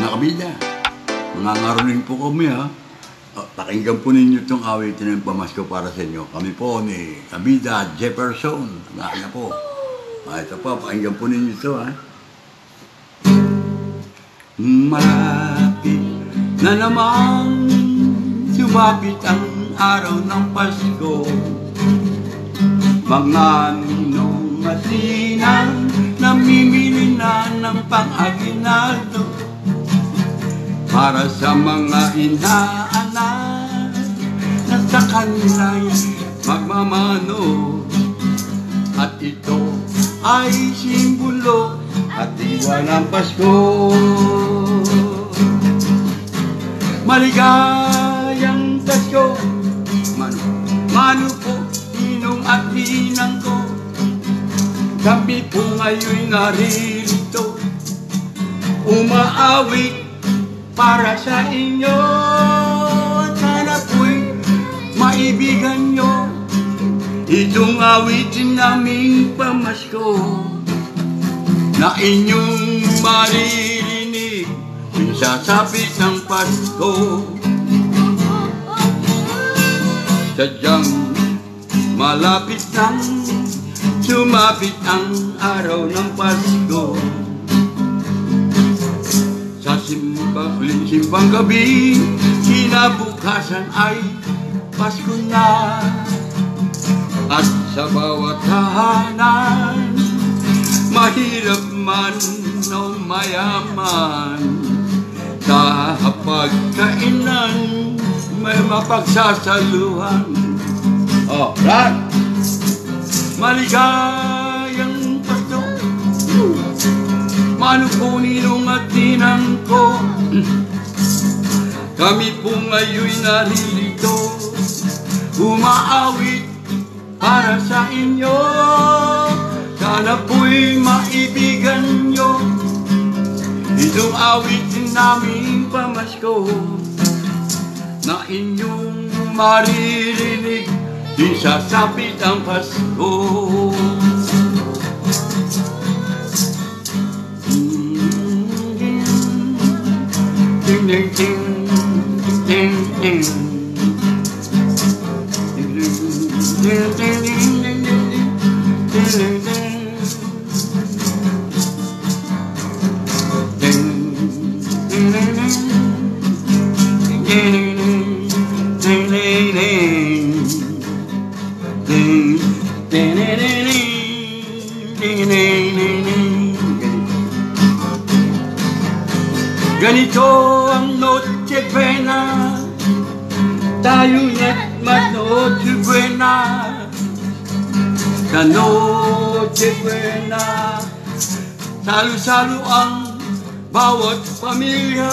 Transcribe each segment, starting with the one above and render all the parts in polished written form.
Mga kabida, mga ngarulin po kami ha. Pakinggan po ninyo itong awitin ng pamasko para sa inyo. Kami po ni Kabida Jefferson. Nakakaya po. Ito po, pakinggan po ninyo ito ha. Malapit na naman sumapit ang araw ng Pasko. Mga ninong masinang namimili na ng pang-aginaldo para sa mga inaanak na sa kanila'y magmamano. At ito ay simbolo at diwa ng Pasko. Maligayang Pasko, mano po, ninong at ninang ko. Kami po ngayon'y naririto, umaawit para sa inyo. Sana po'y maibigan nyo itong awitin naming pamasko na inyong maririnig sasapit ng Pasko. Sadyang malapit nang sumapit ang araw ng Pasko. Sa simbang gabi, kinabukasan ay Pasko na. At sa bawat tahanan, mahirap man o mayaman, sa pagkainan may mapagsasaluhan. Oh, right! Maligayang Pasko, mano po ninong at ninang ko. Kami po ngayon'y naririto, umaawit para sa inyo. Sana po'y maibigan nyo itong awitin naming pamasko na inyong maririnig di sasapit ang Pasko. Ding ding ding ding ding ding ding ding ding ding. Ganito ang Noche Buena, tayo'y mag-Noche Buena. Sa Noche Buena, salo-salo ang bawat pamilya.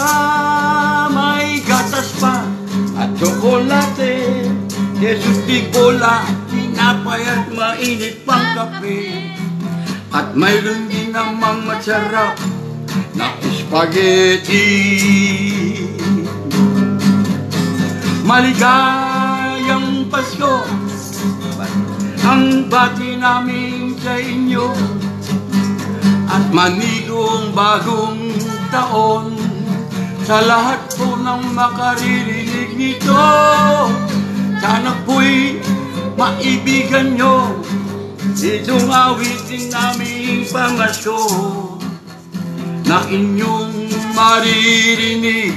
May gatas pa at tsokolate, Jesus di cola, tinapay at mainit pang kape. At mayroon din namang masarap na spaghetti. Maligayang Pasko ang bati namin sa inyo, at manigong bagong taon sa lahat po ng makaririnig nito. Sana po'y maibigan nyo itong awitin naming pamasko na inyong maririnig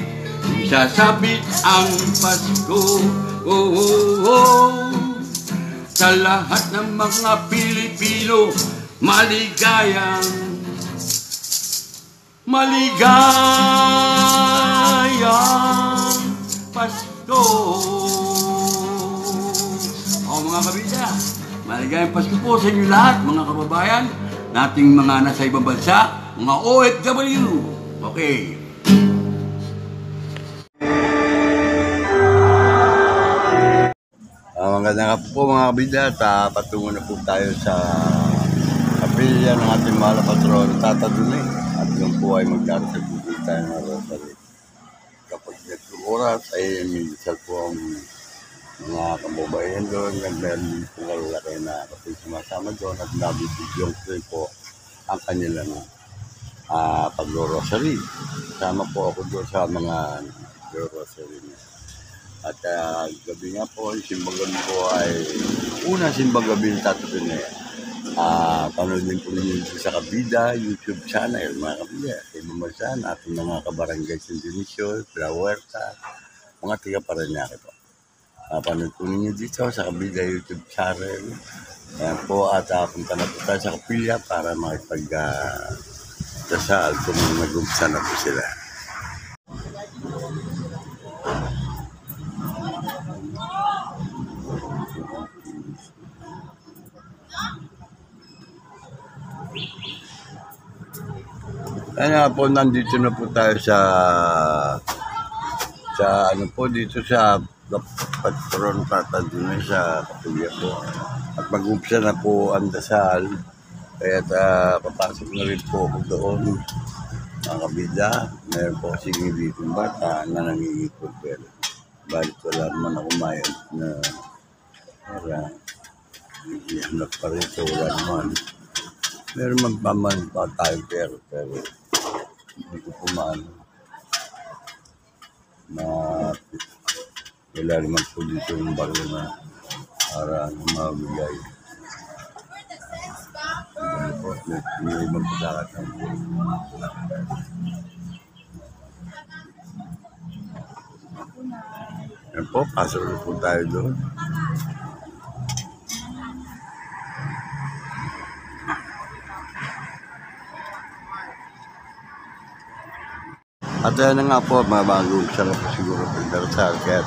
sasapit ang Pasko. Oh, oh, oh. Sa lahat ng mga Pilipino, maligayang Pasko. O mga kabida, maligayang Pasko po sa inyo lahat, mga kababayan nating mga nasa ibang bansa, mga OFW. Okay. Magandang hapon po mga kabida, patungo na po tayo sa kapilya ng ating mahal na patron, Tata Duni. At yung po ay magdarasal po tayo ng rosary. Kapag naging oras ay minsan po ang mga kababayan doon, meron po kalalaki na kapag sumasama doon at nabibigyong po ang kanilang pag-rosary. Kasama po ako doon sa mga rosary niya. At gabi nga po, yung simbang gabi po ay unang simbang gabi ng Tato Pinoy. Panoodin po ninyo sa Kabida, YouTube channel, mga kabida. Kay Bumarsan, ating mga kabarangay San Dionisio, Huerta, mga tiga Parañaque po. Panood po ninyo dito sa Kabida YouTube channel. Ayan po, at punta na po tayo sa kapilya para makipag-dasal kung nag-umpisa na po sila. Ayan nga po, nandito na po tayo sa ano po, dito sa patron tatandun sa kapilya po. At mag-umpisa na po ang dasal. Kaya papasok na rin po ako doon. Mga kabida, meron po kasing dito bata na nangingipod. Pero balit wala naman ako mayroon na para ihanap pa rin sa wala naman. Meron man paman pa tayo pero hindi ko pumaano. Wala naman po dito yung baryo na para mabigay. May ibang pagkakataon po. Yan po, pasok na po tayo doon. At yan na nga po, mabag-umpisa na po siguro pagdarasal. Kaya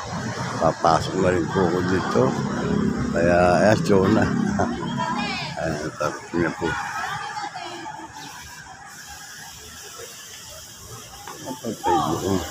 papasok na rin po ako dito. Kaya ayan, show na. Ayan, tapos niya po. Apa tayo?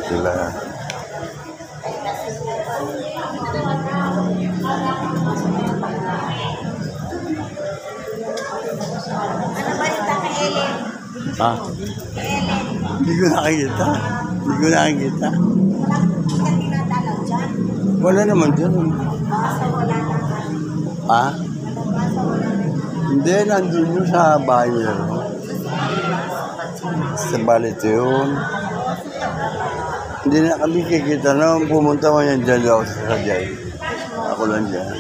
Sila. Ano ba ito kay Ellen? Ha? Kay Ellen. Hindi ko nakikita. Hindi ko nakikita. Hindi ka tinatalaw dyan. Wala naman dyan. Basta wala na. Ha? Basta wala na. Hindi, nandun yun sa bayer. Sa balit yun. Hindi na kami kikita na pumunta mo yan dyan ako sa Sajay. Ako lang dyan.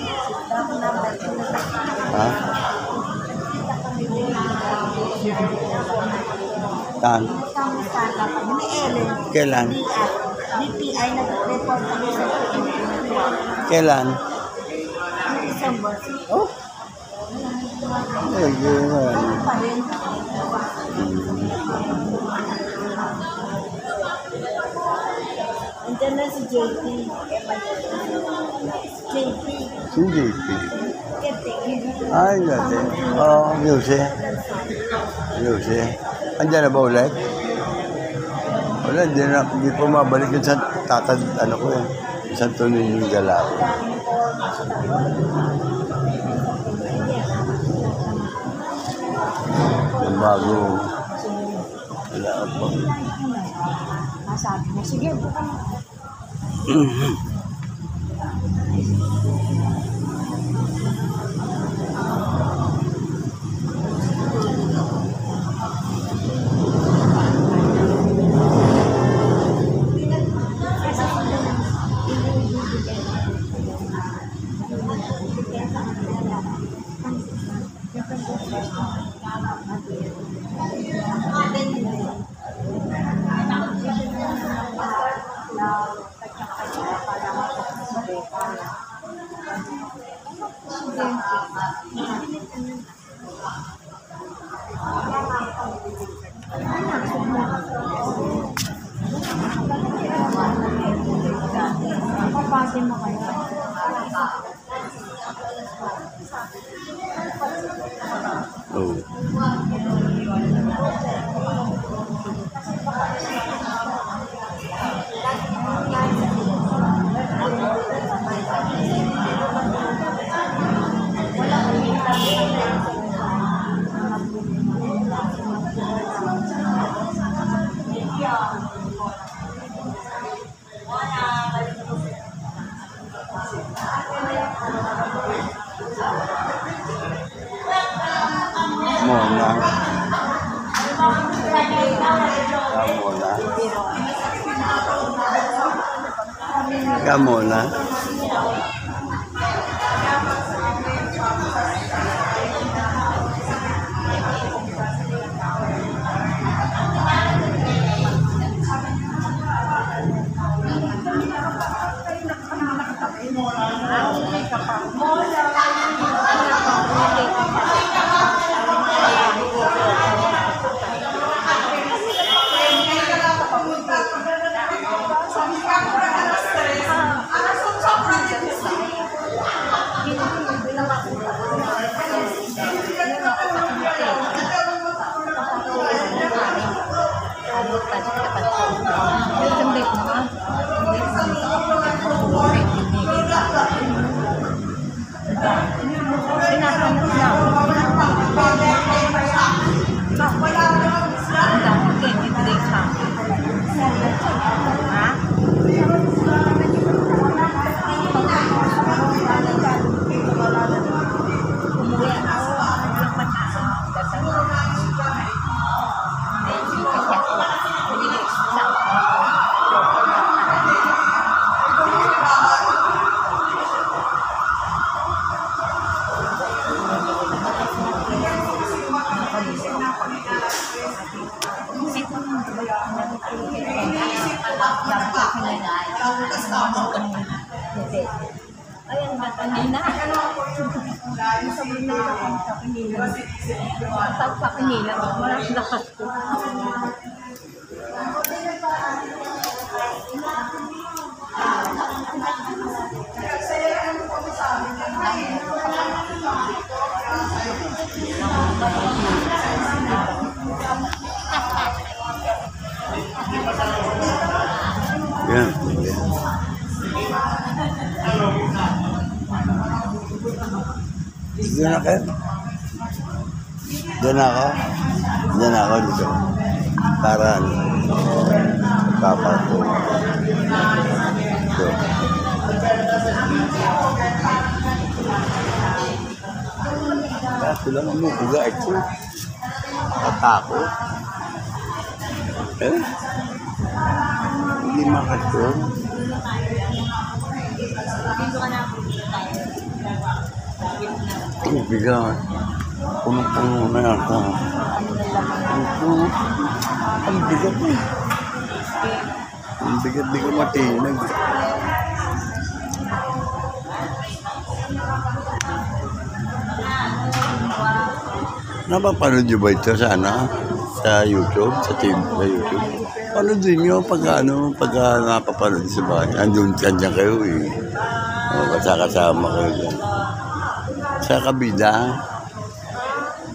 Ha? Saan? Kamusta ka pa? Ni Ellen. Kailan? DTI nag-report kami sa Kailan? December. Oh? Ayun. Ano pa rin? Andiyan na si JP. JP. Si JP. Kete. Ay, dati. Oo, Yuse. Yuse. Andiyan na ba ulit? Wala, hindi po mabalik yun sa tatad, ano ko yun. Sa tunin yung galaw. Yung bago. Wala pa. Sabi niya, sige, buka na. Papati mo kayo. Oh. Mona. Mona. Ayan ba? Kanina. Sa kanila. Walang lakas ko. Yan. Diyan na kayo? Diyan ako? Diyan ako dito. Para ano? Papato. Ito. Kaso lang ang mubuga ito. Katakot. Eh? Hindi makatulog. Ang bigat. Punong-puno na ako. Ang bigat eh. Ang bigat di ko matinag. Napapanood nyo ba ito sa ano? Sa YouTube? Sa TV? Sa YouTube? Panood din nyo pagka napapanood sa bahay. Andun kayo eh. Kasama kayo dyan. Sa Kabida.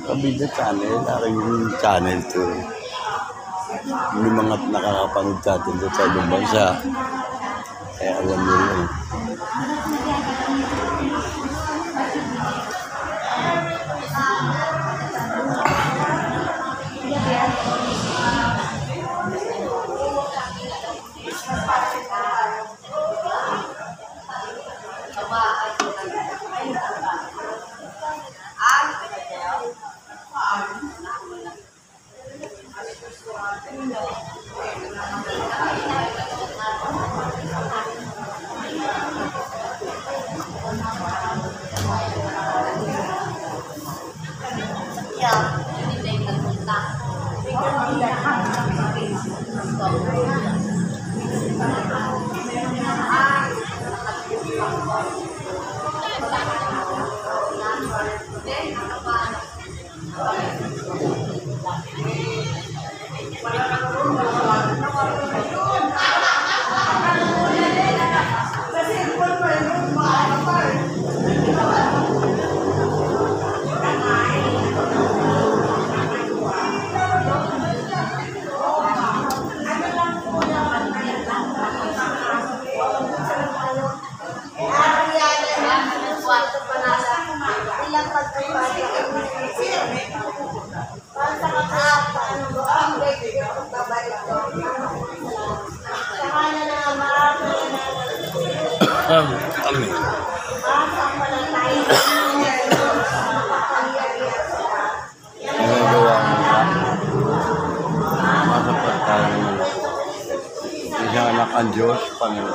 Kabida channel. Aking channel to. Yung mga nakakapanood sa atin sa ibang bansa. Kaya alam nyo yun. Amen. Nagagawa mo ba? Masapat tayo naman ako. Isang anak ang Diyos, Panginoon.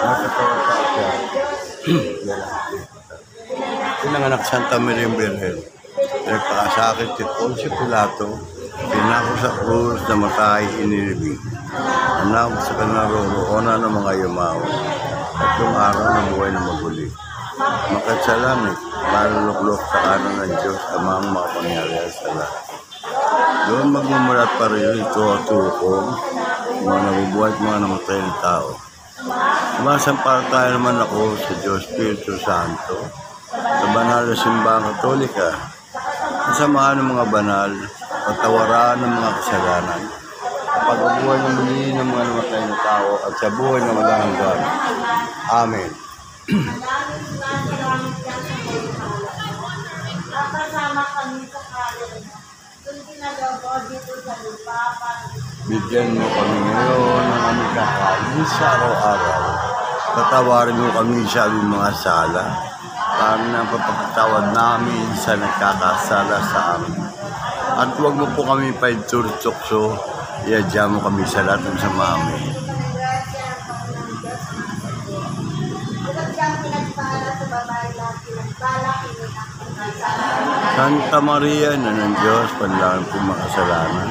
Nakatawa sa siya. Pinanganak Santa Maria Virgen. Nagpakasakit si Poncio Pilato. Pinako sa krus na matay inilibing. Anak sa kanaroroonan ng mga yumaon. Tatlong araw na buhay na maguli. Makat sa langit, maluluklok sa kanan ng Diyos amang mga pangyarihan sa lahat. Doon magmumulat pa rin ito at tukong mga nabubuhay at mga namatay ng tao. Sumasampalataya naman ako sa Diyos Espiritu Santo, sa banal na simbahang Katolika, sa samahan ng mga banal, pagtawaran ng mga kasalanan, pag-ubuhay ng muli ng mga namatay na tao at sa buhay na walang hanggan. Amen. Bigyan mo kami ngayon ng aming kakain sa araw-araw. Patawarin mo kami sa aming mga sala, para na papagtawad namin sa nagkakasala sa amin. At huwag mo po kami paitultok-so, iadya mo kami sa lahat ng sama amin. Santa Maria, na ng Diyos, panlaang po makasalanan,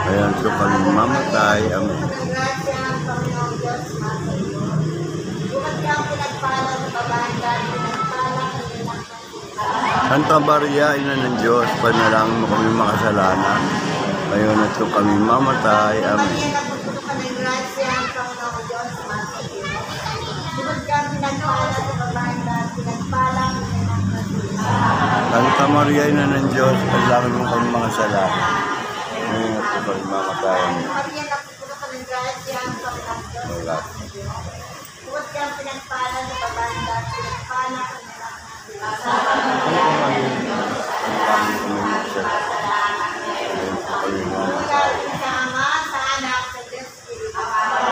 ngayon ko kami mamatay. Amen. Santa Maria, ina ng Diyos, panalangin mo kami makasalanan, ngayon at kung kami mamatay. Amen. Santa Maria, ina ng Diyos, panalangin mo kami makasalanan, ngayon at kung kami mamatay. Amen. Wala.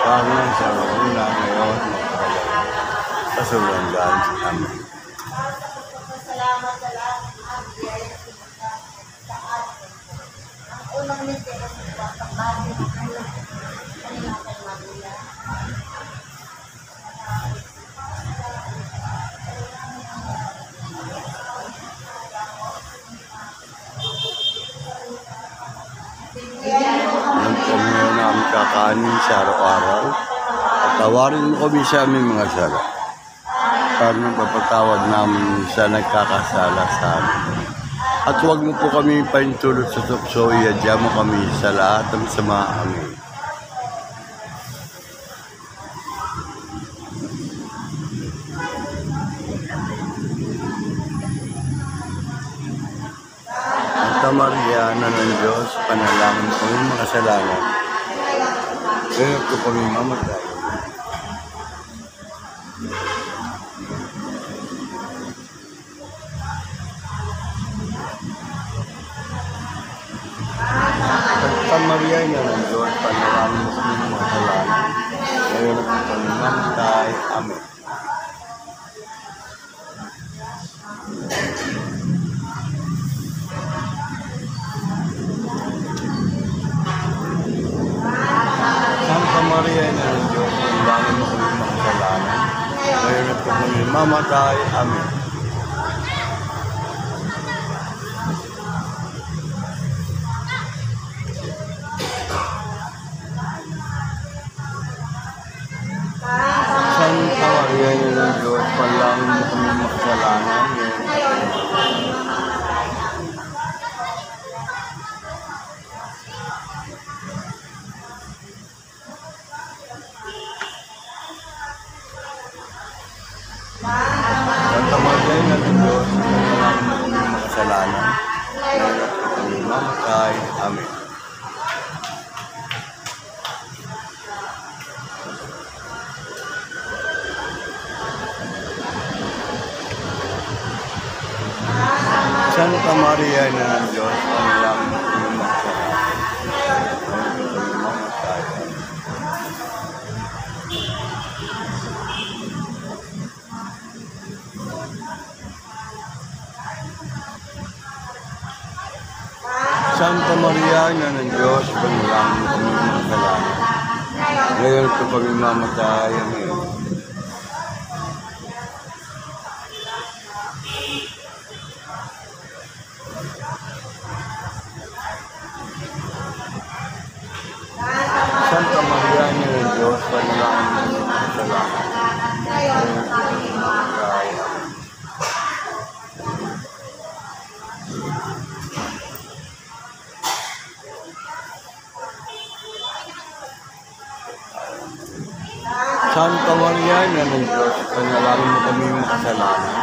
Panginoon sa una ngayon, sa suwandaan sa amin. Ang Panginoon na aming kakanin sa araw-araw, at tawarin mo kami sa aming mga sala, para nang papatawad namin sa nagkakasala sa amin. At huwag mo po kami paintulot sa tukso, iadya mo kami sa lahat ng sama. Amen. Santa Maria, na ng Diyos, panalangin mo kami makasalanan, kaya ko kami mamatay. Santa Maria, na ng Diyos, panalangin mo kami makasalanan, kaya ko kami mamatay. Amen. Santa Maria, na ng Diyos, panalangin mo kami makasalanan, ngayon at kung kami mamatay. Amen. Santa Maria, na ng Diyos, panalangin mo kami makasalanan, Santa Maria, na ng Diyos, panalangin mo kami makasalanan, ngayon at kung kami mamatay. Amen. Santa Maria na ng Diyos, panalangin mo kami makasalanan. Ngayon po kami mamatay. Santa Maria na ng Diyos, panalangin mo kami makasalanan. Ngayon po kami mamatay. Amen. Santa Maria na ng Diyos, panalangin mo kami makasalanan. Ngayon po kami mamatay. Amen. Santa Maria na ng Diyos, panalangin mo kami makasalanan.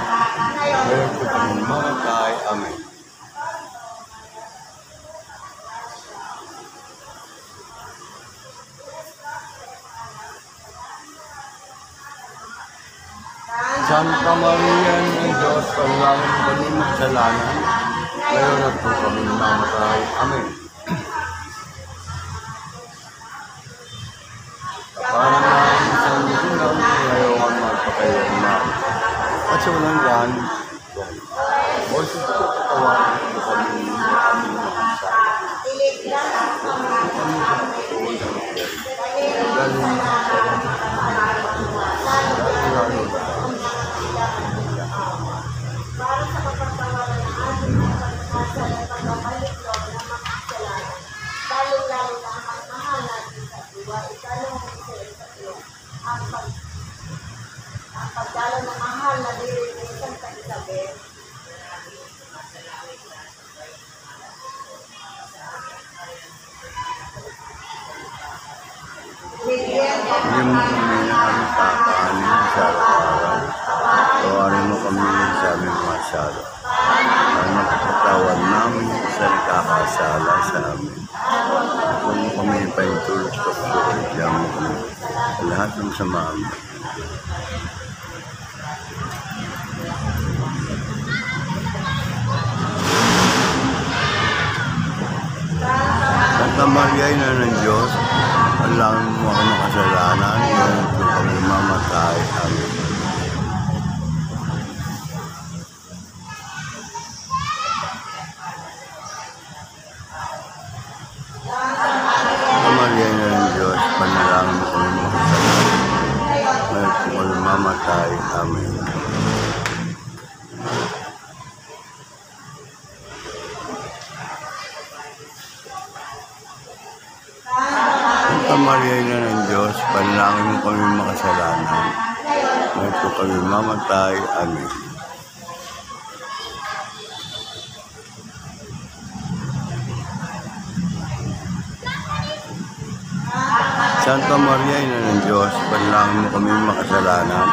Ngayon po kami mamatay. Amen. Santa Maria ng Diyos, panalangin mo kami makasalanan. Ngayon po kami mamatay. Amen. Parang isang gulang ngayon magpakailanman. At sa walang yan, o sige ko katawanan ko kami makasa. Ang pagdalo ng mahal na diri ni Santa Isabel. Bigyan mo kami ng aming kakanin sa araw-araw. Tawarin mo kami sa aming mga sala. At magpatawad namin sa nagkakasala sa amin. Huwag mo kami ipahintulot sa pagkakas. Diyan mo kami sa lahat ng samahan. Santa Maria na ng Diyos, panalangin mo ako makasalanan, ngayon po kami mamatay. Amen. Santa Maria na ng Diyos, panalangin mo kami makasalanan, ngayon po kami mamatay. Amen. Santa Maria na ng Diyos, panalangin mo kami makasalanan. Ngayon po kami mamatay. Amen. Santa Maria na ng Diyos, panalangin mo kami makasalanan.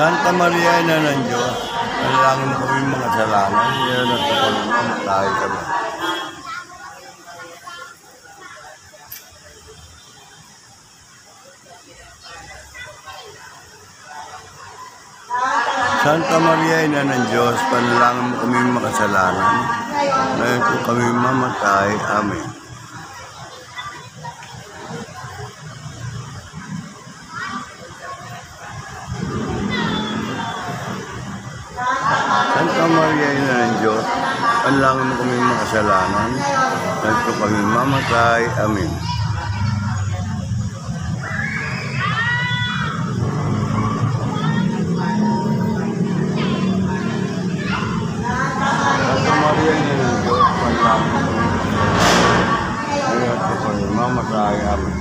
Santa Maria na ng Diyos, panalangin mo kami mga kasalanan, ngayon at po kami mamatay. Amen. Santa Maria na ng Diyos, panalangin mo kami makasalanan, ngayon po kami mamatay. Amen. Santa Maria na ng Diyos, panalangin mo kami makasalanan, ngayon po kami mamatay. Amen. Santa Maria na ng Diyos, panalangin mo kami makasalanan, ngayon po kami mamatay. Amen.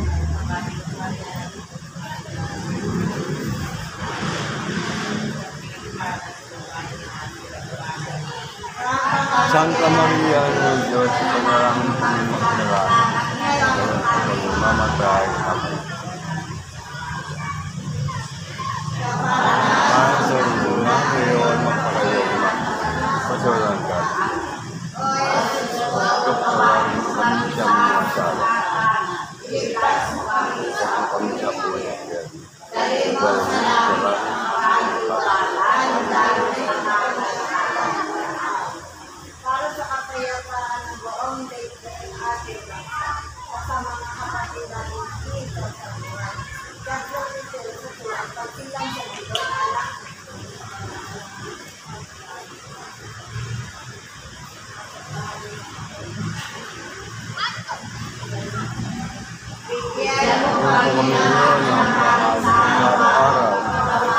Santa Maria ng Diyos, ipanalangin mo kami mga kasalanan. Ngayon at mamatay. Amen. Para sa una, ngayon, magpakayon na. Pasawalan ka. Kapatawarin mo kami sa mga sala. Kapag kami sa buhay ng Diyos. Para sa kapayapaan ng buong daigdig atin, sa mga kapatid natin dito sa buwan. Gatlong ito sa tuwang pagsilang sa mundo alak. Kung kami ngayon, araw-araw,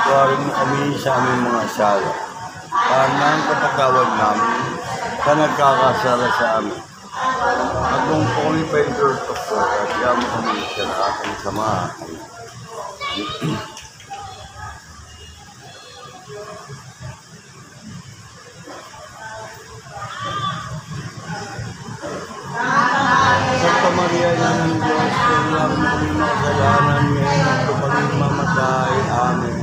tuwarin mo kami sa aming mga sala. Parang kapatawad namin sa nagkakasala sa amin. At kung kami pa yung doktor, at diyan mo kami sa ating sama. Santa Maria, Ina ng Diyos, kailangan mo kami mga kasalanan ngayon at kami mamatay. Amen.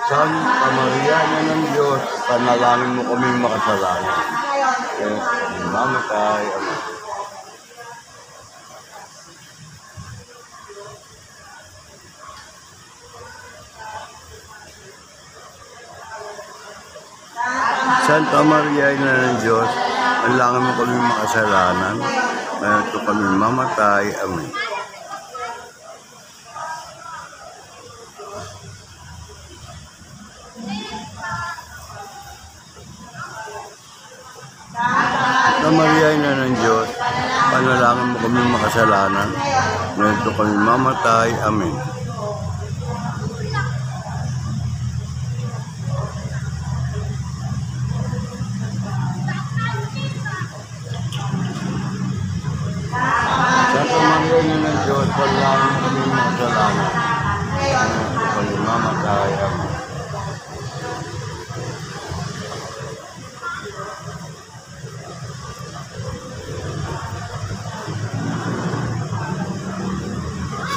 Santa Maria, Ina ng Diyos, panalangin mo kami makasalanan. Ngayon at kami mamatay. Amen. Santa Maria, Ina ng Diyos, panalangin mo kami makasalanan. Ngayon at kami mamatay. Amen. Santa Maria, Ina ng Diyos, panalangin mo kami makasalanan. Ngayon at kami mamatay. Amen. Santa Maria, Ina ng Diyos, panalangin mo kami makasalanan. Ngayon at kami mamatay. Amen.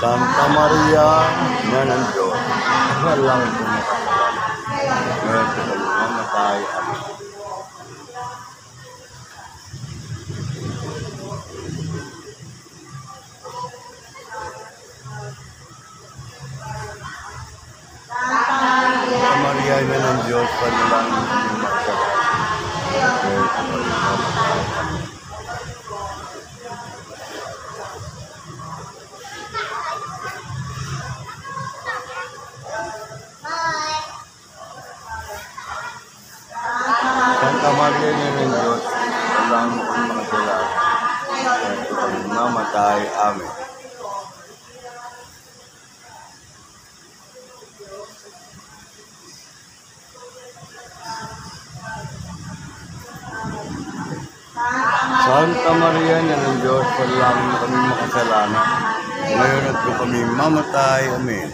Santa Maria, Ina ng Diyos, panalangin mo makasalanan. Ngayon at kami mamatay. Amen. Santa Maria, Ina ng Diyos, panalangin mo kami makasalanan. Ngayon at kami mamatay. Amen. Santa Maria, Ina ng Diyos, panalangin mo kami makasalanan. Ngayon at kami mamatay. Amen. Santa Maria, Ina ng Diyos, panalangin mo kami makasalanan. Ngayon at kami mamatay. Amen.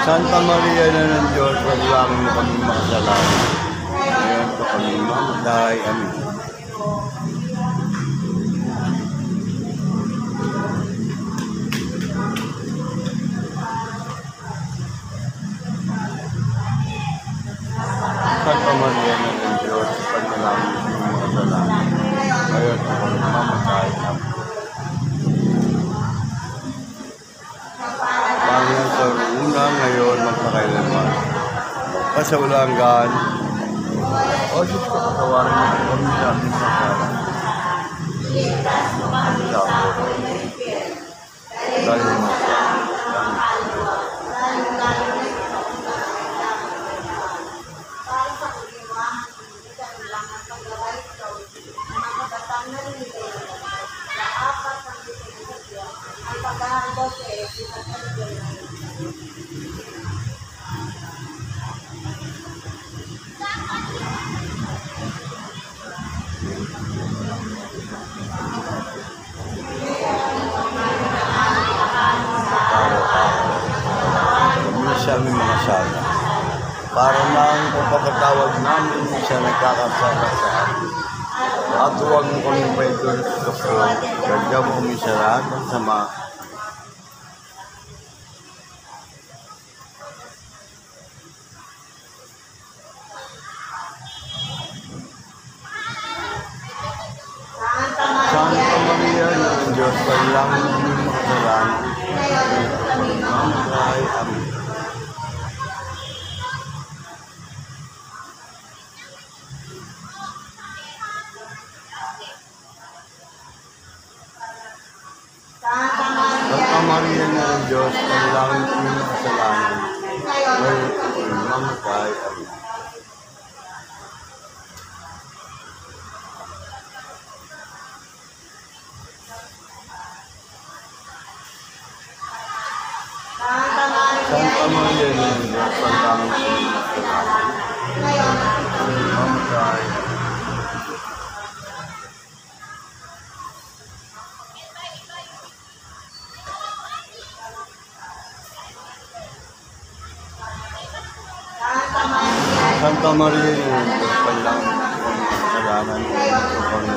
Santa Maria, Ina ng Diyos, panalangin mo kami makasalanan. Ngayon at kami mamatay. Amen. Santa Maria, Ina ng Diyos, panalangin mo kami makasalanan. Ngayon at kami mamatay. Amen. Panginoon sa una, ngayon, magpakailanman. Pasawalan. O Diyos ko, patawarin mo kami sa ating kasalanan. Dahil mo sa Para sa kagiwahan, hindi ka kailangan paglabay ito, mga kabatang nalilito, sa apat ang bibigyan, ang pagkahandog sa isa sana. Para na ang pagpapatawad namin sa nagkakasala sa amin. At huwag mo kami paidol sa kapro. Kaya mo kami sa lahat ng sama. Santa Maria ng Diyos, panalangin mo ng mga kasalanan. Mamatay. Amen. Santa Maria ng Diyos, panalangin mo ng mga kasalanan. Ngayon at mamatay. Amen. Santa Maria ng Diyos, panalangin mo ng mga kasalanan. Ngayon at mamatay. Santa Maria ng Diyos, panalangin mo ng mga kasalanan. Ngayon at mamatay. Amen.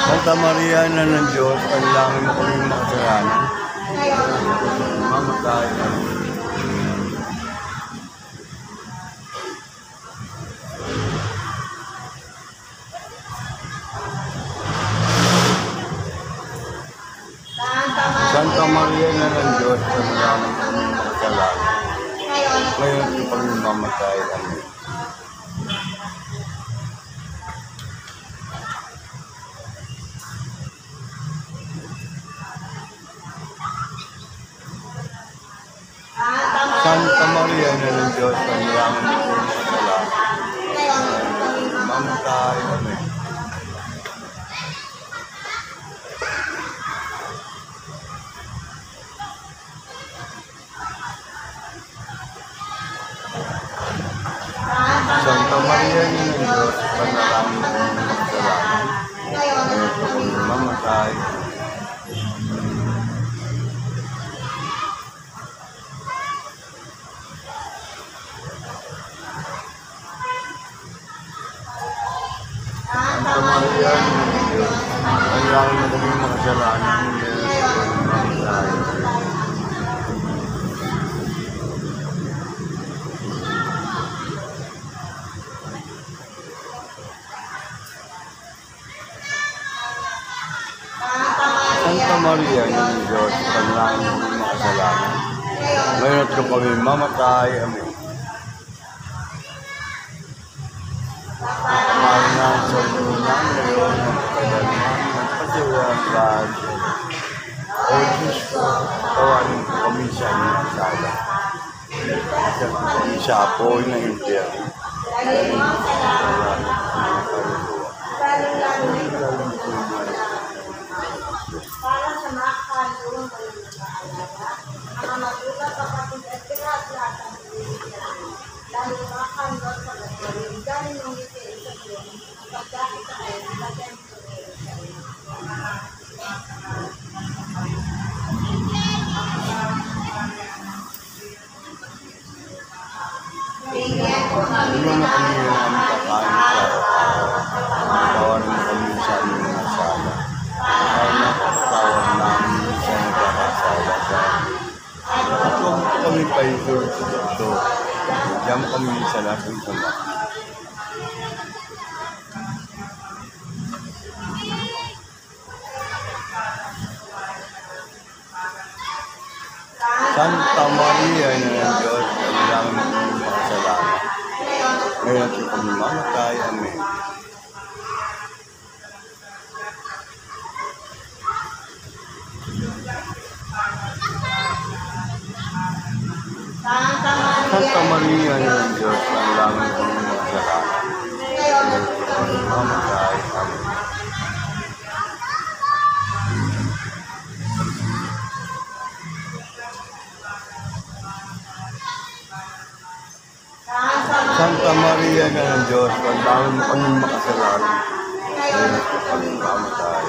Santa Maria na ng Diyos, panalangin mo kami mga kasalanan. Mamatay. Amen. Santa Maria na ng Diyos, panalangin mo kami mga kasalanan. Ngayon at kami mamatay. Amen. Santa Maria na ng Diyos, panalangin mo kami mga kasalanan. Mamatay. Amen. Santa Maria na ng Diyos, panalangin mo kami mga kasalanan. Ngayon at kami mamatay. Santa Maria na ng Diyos, panalangin mo kami mga kasalanan. Ngayon at kami mamatay. Santa Maria ng Diyos, panalangin mo kami mga kasalanan. Ngayon at kami mamatay. Amen. Mahal na sa lunan, ngayon ang kadalaman, magpasiwang lahat. O Diyos ko, tawanin ko kami sa inyong sala. At kami sa apoy na impyerno. Para sa mga kalulong kayo nag-aalaga, mga magulang, kapatid at lahat ang pinigyan. Dahil mga kalulong sa gagawin, galing ng ngiti sa Diyos, pagkakita kayo, lagyan ko kayo sa iyo. Bigyan ko kami Tulungan mo kami ng aming kakain sa araw-araw. Tawarin mo kami sa aming mga sala. Para nakapatawad namin sa nagkakasala sa amin. At huwag mo kami paidol sa doktor. Diyan mo kami sa lahat ng sama. Santa Maria na ng Diyos, panalangin mo kami mga kasalanan. Ngayon at kami mamatay. Amen. Santa Maria na ng Diyos, panalangin mo kami mga kasalanan. Ngayon at kami mamatay. Amen. Santa Maria Maria na ng Diyos, ang dami mo kaming makasalanan. Ngayon po kami mamatay.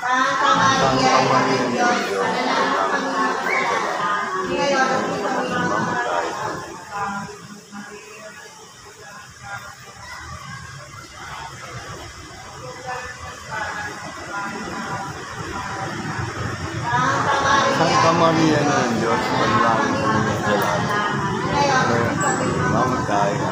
Santa Maria ng Diyos, panalangin mo kami makasalanan. Ngayon po kami mamatay. Santa Maria na ng Diyos, panalangin mo kami makasalanan. Ngayon po kami mamatay.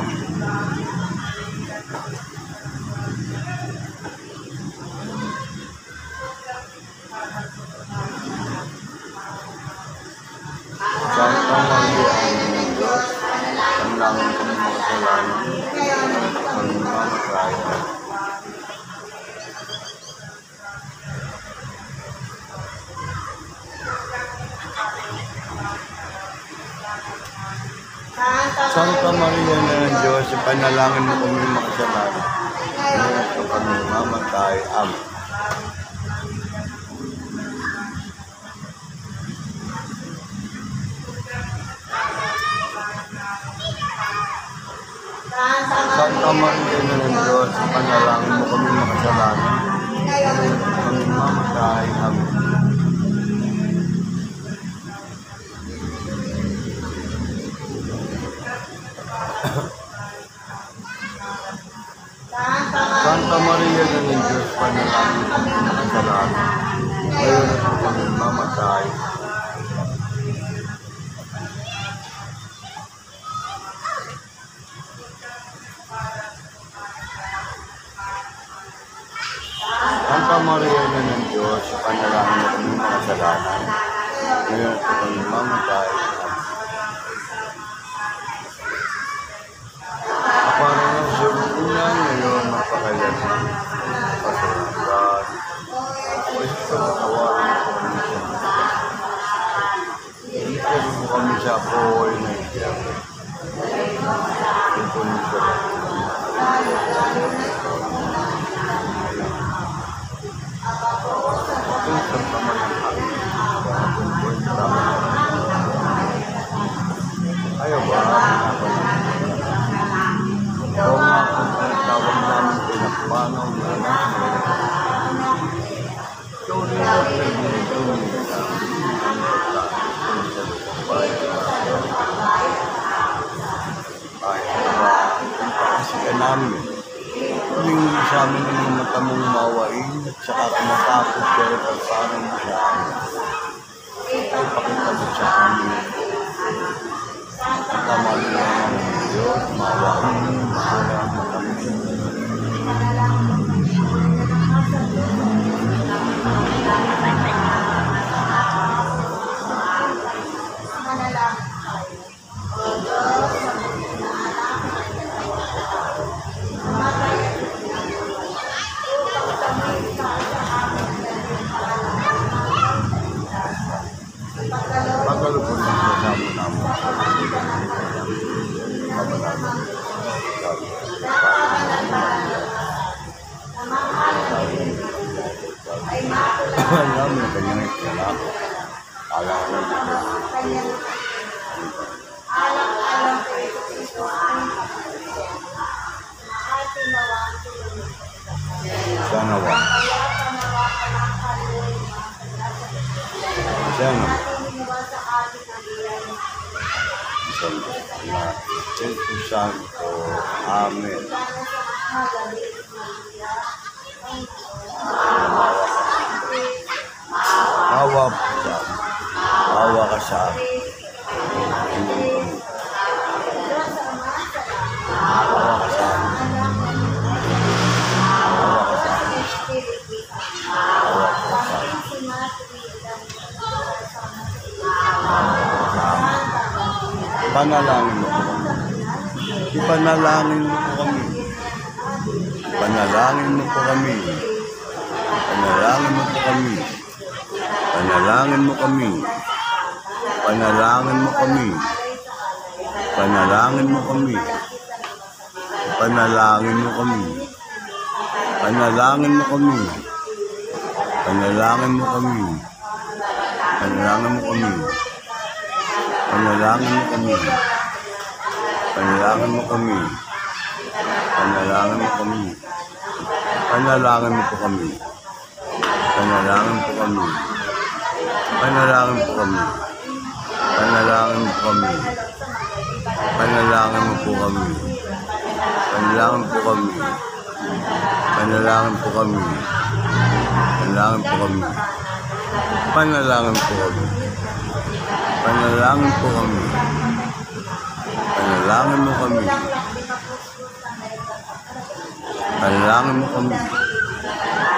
Santa Maria ng Diyos, panalangin mo kami makasalanan. Ngayon po kami mamatay. Santa Maria na ng Diyos, panalangin mo kami makasalanan. Ngayon po kami mamatay. Amen. Santa Maria na ng Diyos, panalangin mo kami makasalanan. Ngayon po kami mamatay. Amen. Santa Maria na ng Diyos, panalangin mo kami makasalanan. Ngayon po kami mamatay. Santa Maria na ng Diyos, panalangin mo kami makasalanan. Ngayon po kami mamatay. Para ng sibukunan ngayon, mapakailan. Pasalanan. Pwede ka makawalan ko kami siya. Hindi mo kami sa buhay na iyan. Ito mo siya. Ayaw ba? Ikaw nga kung tawag namin pinakpanaw na ikaw rin ang nagmulong kasi ka namin. Huling sa amin ng mata mong mawain at saka kumatapos pero paano mo sa amin. Ay pakita mo sa amin. Santa Maria ng Diyos, mawain, mahalang mo kami. Pagkalupon ng kasama namin. Alam mo, kanyang ikalap. Alam mo, Alam ko ito ang ating mawagin. sana wa. Sana. Espiritu Santo. Amen. Hawa ka sa akin. Hawa ka sa akin. Panalangin mo po kami. Ipanalangin mo po kami. Panalangin mo po kami. Panalangin mo po kami. Panalangin mo kami. Panalangin mo kami. Panalangin mo kami. Panalangin mo kami. Panalangin mo kami. Panalangin mo kami. Panalangin mo kami. Panalangin mo kami. Panalangin mo kami. Panalangin mo kami. Panalangin mo po kami. Panalangin po kami. Panalangin po kami. Panalangin po kami. Panalangin mo po kami. Panalangin po kami. Panalangin po kami. Panalangin po kami. Panalangin po kami. Panalangin po kami. Panalangin mo kami. Panalangin mo kami.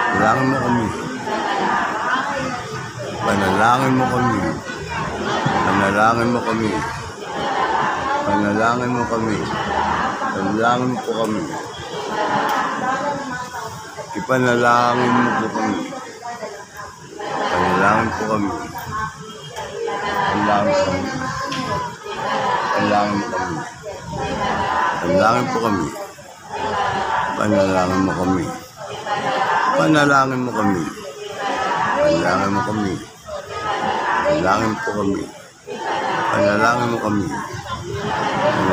Panalangin mo kami. Panalangin mo kami. Panalangin mo kami. Panalangin mo kami. Panalangin mo po kami. Ipanalangin mo po kami. Panalangin po kami. Panalangin po kami. Panalangin mo kami. Panalangin po kami. Panalangin mo kami. Panalangin mo kami. Panalangin mo kami. Panalangin po kami. Panalangin mo kami.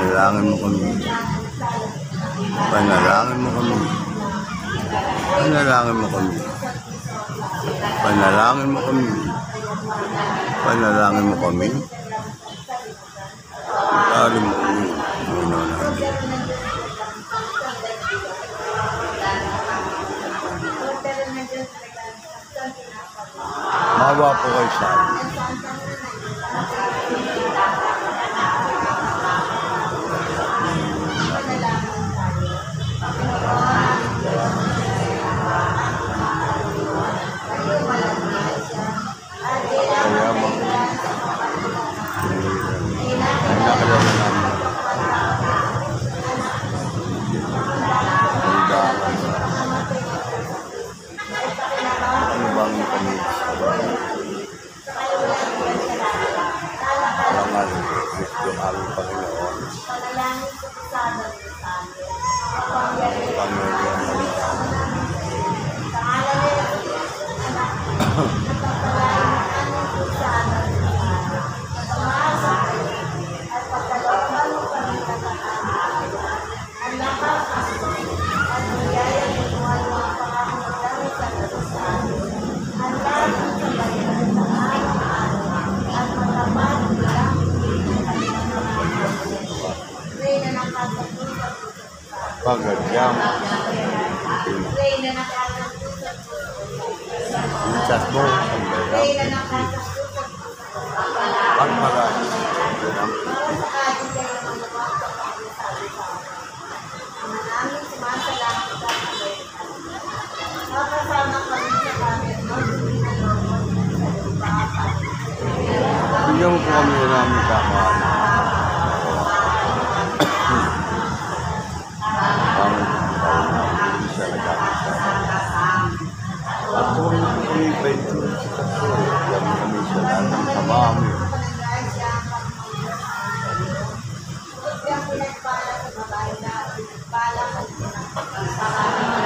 Panalangin mo kami. Panalangin mo kami. Panalangin mo kami. Panalangin mo kami. Panalangin mo kami. Panalangin mo kami. Mawa po kayo sa amin. Kaya mo. Ang nakalala namin. Ang bang kami. Salamat Kristo aming Panginoon. Panginoon namin. Pagadyam. Mintas mo ang bayang. Pagmarami. Bigyan mo po kami namin kakaan. At kung kami ba ito sa kaso, kami kami sa lahat ng kamami.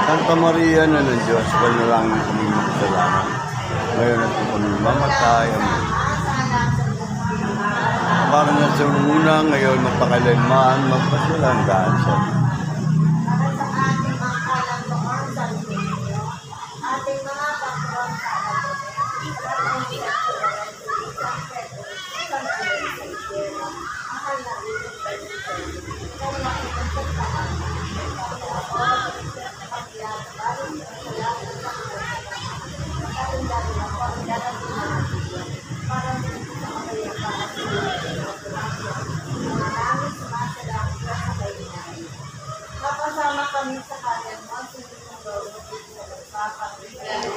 Santa Maria na ng Diyos, panalangin kami magsalamat. Ngayon at kami mamatay. Para na sa una, ngayon magpakailanman, magpasilangan sa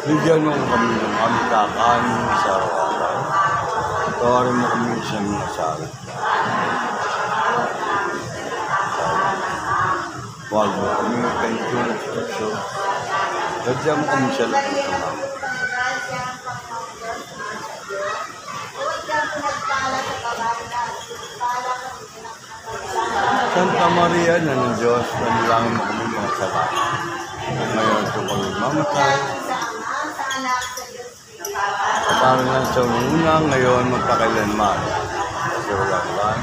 bigyan mo kami ng aming kakanin sa araw. Tawarin mo kami sa mga sala. Huwag mo kami magkaintyo ng sitwasyon. Dadyan mo kami sa lahat ng kamami. Santa Maria na ng Diyos, panalangin mo kami mga salamat. Ngayon ito kami mamatay. Parang lang sa una, ngayon, magpakailanman. Kasi wala ba?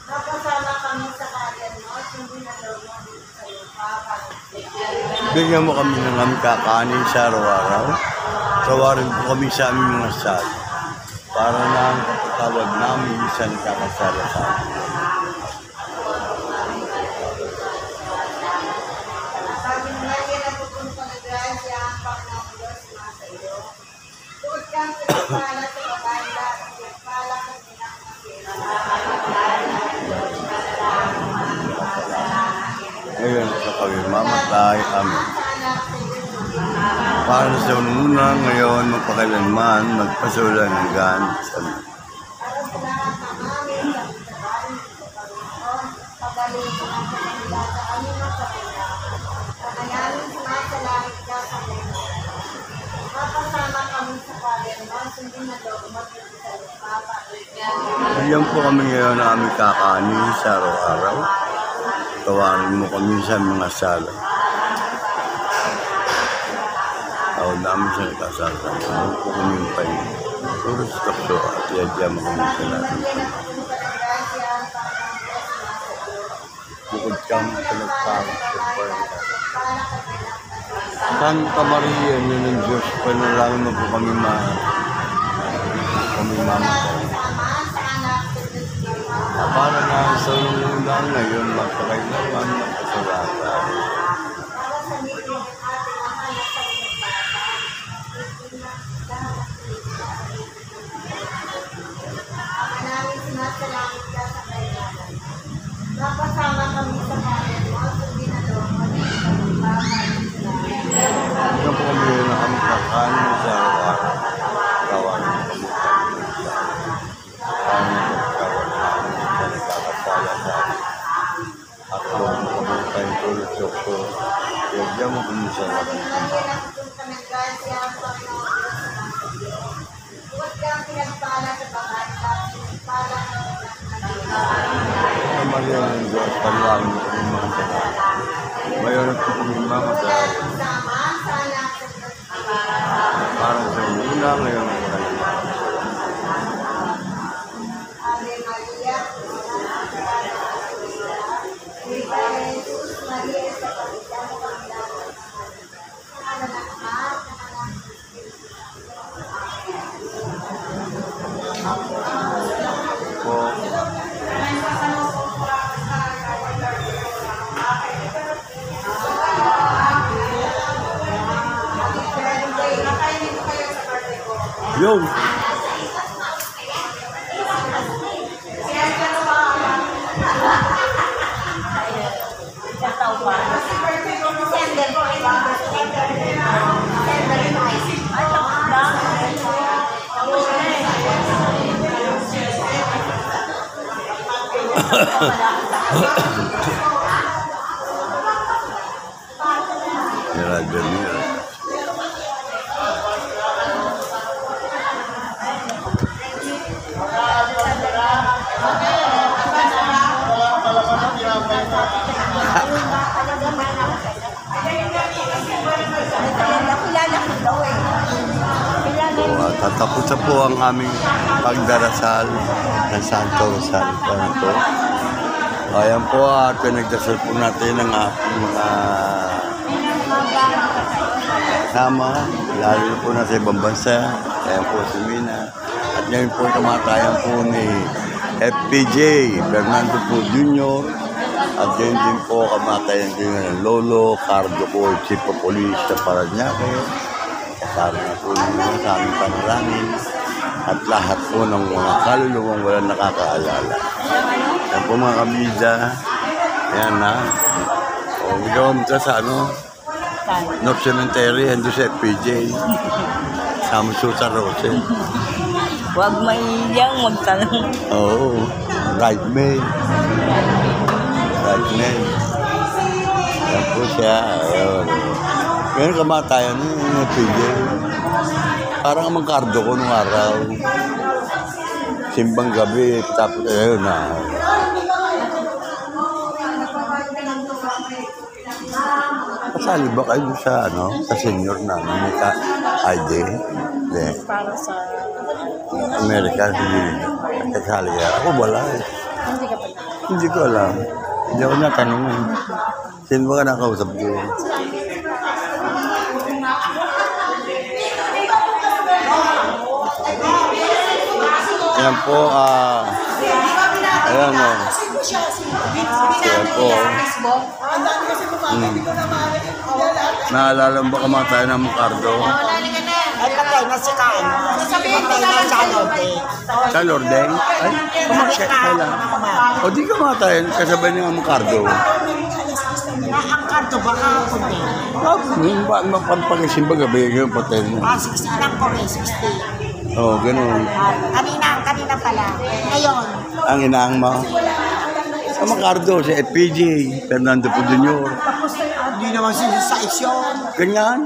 Napasama kami sa kanan mo, hindi na daw mo dito sa lupa. Bigyan mo kami ng aming kakanin sa araw-araw. Tawarin po kami sa aming mga sal. Para na ang tawag namin sa nakakasala sa amin. Sabi nga yan na pupunta na grasya ang Panginoong Diyos na sa iyo. Tuot kang pinagpala sa pagkanda at pinagpala kang pinakasira. Ngayon sa kami mamatay amin. Para sa una, ngayon, magpakailanman, magpasulan hanggan sa amin. Para sa lahat ng amin, sa pagkabaling sa Panginoon, pagaling mo ang kanila sa aming masakila. Pagkayanin sumasalangit ka sa Panginoon. Mapasama kami sa kanan mo, hindi na daw mo dito sa lupa. Bigyan po kami ngayon ng aming kakanin sa araw-araw. Tawarin mo kami sa mga sala. Tawag namin sa nakasala. Tawag po kami yung payo. Puro sa takso at iadya mo kami sa natin. Bukod kami sa nagpapag sa parang. Santa Maria, yun ang Diyos, panalangin mo po kami mamatay. Para na sa una ngayon, magpakailanman, magpasalatan. Napasama kami sa kanan mo, hindi na daw mo dito sa lupa. Bigyan po kami ngayon ng aming kakanin sa araw-araw. Tawarin mo kami sa mga sala. Para na magkawal namin sa nagkakasala sa amin. At huwag mo kami tayong tulad sa okso. Iadya mo kami sa natin. Santa Maria ng Diyos, panalangin mo kami mga sala. Ngayon at po kami mamatay. Para sa una ngayon, magpakailanman. Ave Maria, Jesus, Maria, sa pagkita mo kami dapat. Sa ng Ama, Po. Yo! Mira, mira. Tatapos na po ang aming pagdarasal ng Santo Rosario na to. Ayan po at pinagdasal po natin ang ating mga kasama, lalo na po na sa ibang bansa. Ayan po si Mina. At ngayon po kamatayan po ni FPJ, Fernando po Jr. At yun din po kamatayan din ng Lolo, Cardo po, Chief of Police sa Parañaque. Kasama na po nyo sa aming panalangin at lahat po ng mga kaluluwang walang nakakaalala. Yan po mga kabida. Yan na. O, ikaw mo sa ano? North Cemetery, ando sa FPJ. Samusuta Rose. Huwag maiyang magtanong. Oo. Right man. Right man. Yan po siya. Ayun. Ngayon kamatayan yung FPJ. Parang ang Cardo ko nung araw. simbang gabi, tapos ayun na. Kasali ba kayo sa sa senior na may ID? Hindi. Para sa... Amerika, hindi. Kasali kaya. Ako wala eh. Hindi ka pa na. Hindi ko alam. Hindi ako natanong eh. Sino ba ka nakausap ko? Ayan po, ayan o. Ayan po. Naalala mo ba kamatayan ng Mucardo? Ay, patay na si Kaan. Patay na sa Lorde. Sa Lordeng? Ay, kumakit ka lang. O di kamatayan, kasabay niya ang Mucardo. Ang kanto baka kundi. Yung ba, mapampagisimba gabi, yung patay na. 60 lang po eh, 60. Oo, ganun. Kanina pala. Ngayon, Ang inaang mo? Sa Mucardo, si FPJ, Fernando Po Jr. hindi naman siya sa isyon. Ganyan.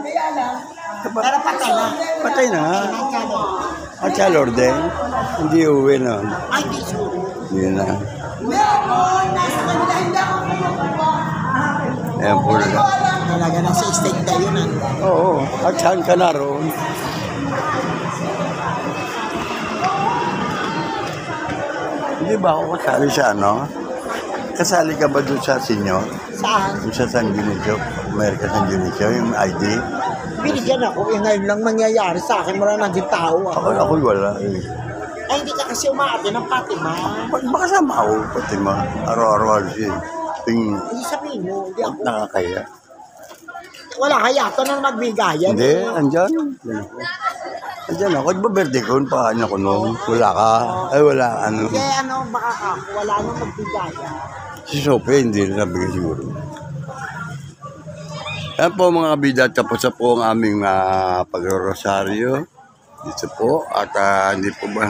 Pero patay na. Patay na nga. Nagkano? At sa Lordeng, hindi uwi na. Ay, di sure. Hindi na. Ayan po na. Talaga na sa state na yun. Oo, at saan ka na roon? Hindi ba ako kasali sa Kasali ka ba doon sa senior? Saan? Doon sa San Dionisio, America San Dionisio, yung ID? Binigyan ako. Ngayon lang mangyayari sa akin. Wala nang tao. Ako wala eh. Ay, hindi ka kasi umaate ng Fatima. Baka sama ako, pati mo. Araw-araw siya. Ting Hindi sabihin mo. Hindi ako. nakakaya. Wala kaya. Ito na magbigayan. Hindi, andyan. Andyan ako. Ba birthday ko? Paano ko noon? Wala ka. Ay, wala. Hindi, baka ka. Wala nang magbigayan. Si Sophie, hindi rin nabigay siguro. Yan po mga kabida, tapos na po ang aming pag-rosaryo. Dito po, at hindi po ba...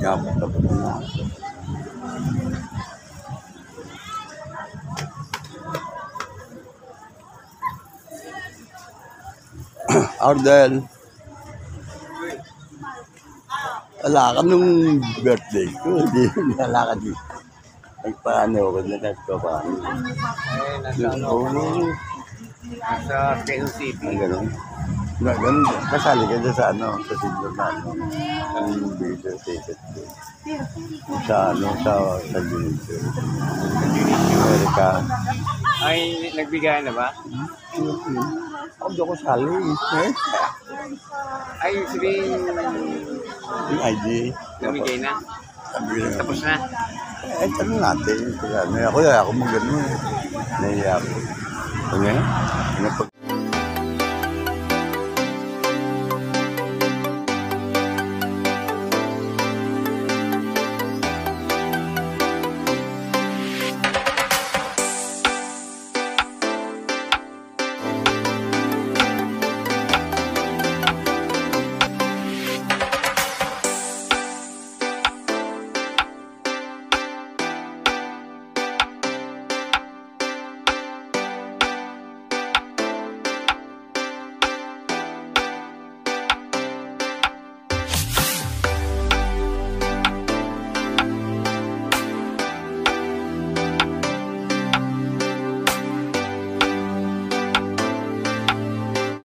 Yan po, tapos na. Ardel. Wala ka nung birthday ko. Hindi wala ka dito. Nagpaano ako. Nagpaano. Sa Quezon City. Ang gano'n. Ganun. Kasali ka dyan sa sa senior na ang video ticket ko. Sa San Dionisio. Amerika. Ay, nagbigay na ba? Ako doon ko sali. Ay, sabihin, Yung ID. namigay na. Tapos. Tapos na. Tanong natin. Ako mag-gano'n. Nahiya ako. Okay?